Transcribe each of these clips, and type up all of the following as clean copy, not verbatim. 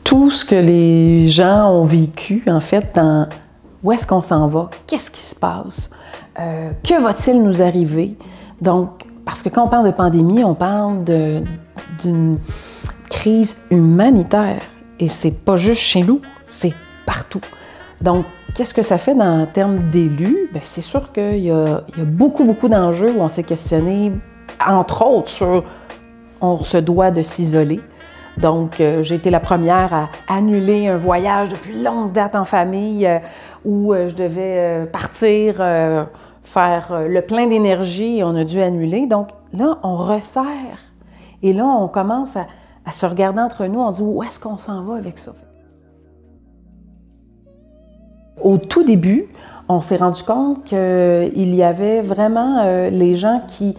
Tout ce que les gens ont vécu, en fait, dans où est-ce qu'on s'en va, qu'est-ce qui se passe, que va-t-il nous arriver? Donc, parce que quand on parle de pandémie, on parle d'une crise humanitaire. Et c'est pas juste chez nous, c'est partout. Donc, qu'est-ce que ça fait en termes d'élus? Bien, c'est sûr qu'il y a beaucoup d'enjeux où on s'est questionné, entre autres, sur on se doit de s'isoler. Donc, j'ai été la première à annuler un voyage depuis longue date en famille où je devais partir, faire le plein d'énergie et on a dû annuler. Donc, là, on resserre. Et là, on commence à se regarder entre nous, on dit où est-ce qu'on s'en va avec ça? Au tout début, on s'est rendu compte qu'il y avait vraiment les gens qui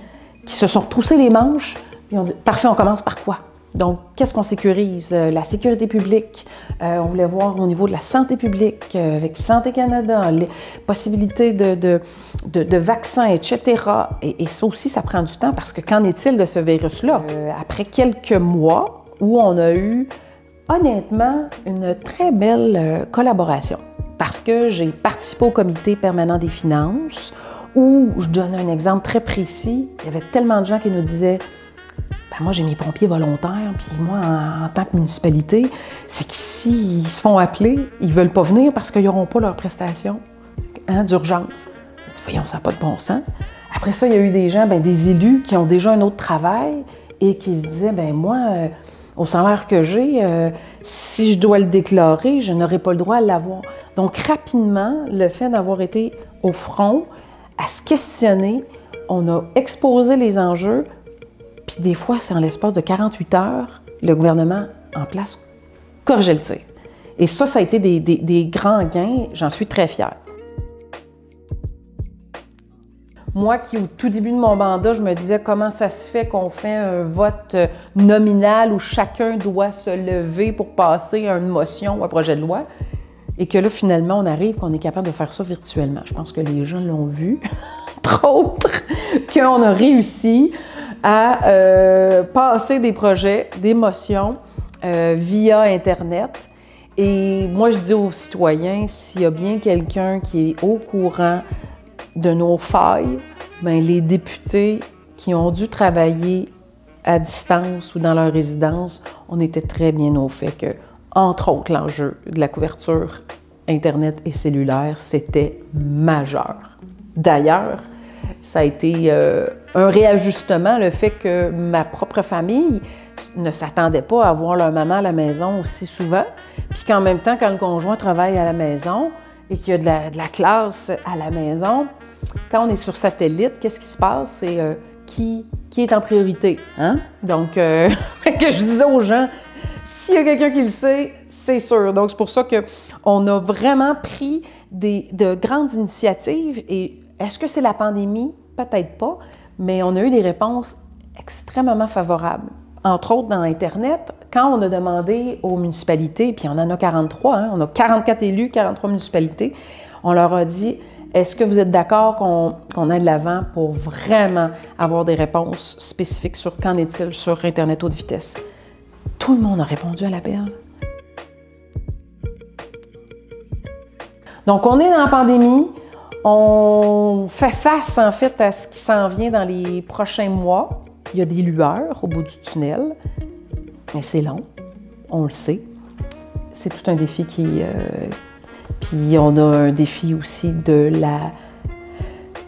se sont retroussés les manches et on dit parfait, on commence par quoi? Donc, qu'est-ce qu'on sécurise? La sécurité publique, on voulait voir au niveau de la santé publique, avec Santé Canada, les possibilités de vaccins, etc. Et ça aussi, ça prend du temps parce que qu'en est-il de ce virus-là? Après quelques mois où on a eu, honnêtement, une très belle collaboration parce que j'ai participé au comité permanent des finances où, je donne un exemple très précis, il y avait tellement de gens qui nous disaient ben moi, j'ai mes pompiers volontaires, puis moi, en tant que municipalité, c'est que s'ils se font appeler, ils ne veulent pas venir parce qu'ils n'auront pas leur prestation d'urgence. Je dis, voyons, ça n'a pas de bon sens. Après ça, il y a eu des gens, des élus qui ont déjà un autre travail et qui se disaient, ben moi, au salaire que j'ai, si je dois le déclarer, je n'aurai pas le droit à l'avoir. Donc, rapidement, le fait d'avoir été au front, à se questionner, on a exposé les enjeux. Puis des fois, c'est en l'espace de 48 heures, le gouvernement en place corrigeait le tir. Et ça a été des grands gains, j'en suis très fière. Moi qui, au tout début de mon mandat, je me disais comment ça se fait qu'on fait un vote nominal où chacun doit se lever pour passer à une motion ou un projet de loi, et que là, finalement, on arrive qu'on est capable de faire ça virtuellement. Je pense que les gens l'ont vu, entre autres, qu'on a réussi à passer des projets, des motions via Internet. Et moi, je dis aux citoyens, s'il y a bien quelqu'un qui est au courant de nos failles, bien, les députés qui ont dû travailler à distance ou dans leur résidence, on était très bien au fait que, entre autres, l'enjeu de la couverture Internet et cellulaire, c'était majeur. D'ailleurs, ça a été un réajustement, le fait que ma propre famille ne s'attendait pas à voir leur maman à la maison aussi souvent, puis qu'en même temps, quand le conjoint travaille à la maison et qu'il y a de la classe à la maison, quand on est sur satellite, qu'est-ce qui se passe? C'est qui est en priorité, hein? Donc, que je disais aux gens, s'il y a quelqu'un qui le sait, c'est sûr. Donc, c'est pour ça qu'on a vraiment pris de grandes initiatives. Et est-ce que c'est la pandémie? Peut-être pas, mais on a eu des réponses extrêmement favorables. Entre autres, dans Internet, quand on a demandé aux municipalités, puis on en a 43, hein, on a 44 élus, 43 municipalités, on leur a dit, est-ce que vous êtes d'accord qu'on aille de l'avant pour vraiment avoir des réponses spécifiques sur qu'en est-il sur Internet haute vitesse? Tout le monde a répondu à l'appel. Donc, on est dans la pandémie. On fait face, en fait, à ce qui s'en vient dans les prochains mois. Il y a des lueurs au bout du tunnel, mais c'est long, on le sait. C'est tout un défi puis on a un défi aussi de la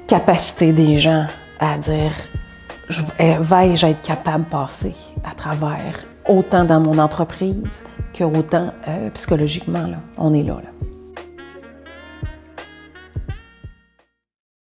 capacité des gens à dire « vais-je être capable de passer à travers autant dans mon entreprise que autant psychologiquement, là. On est là.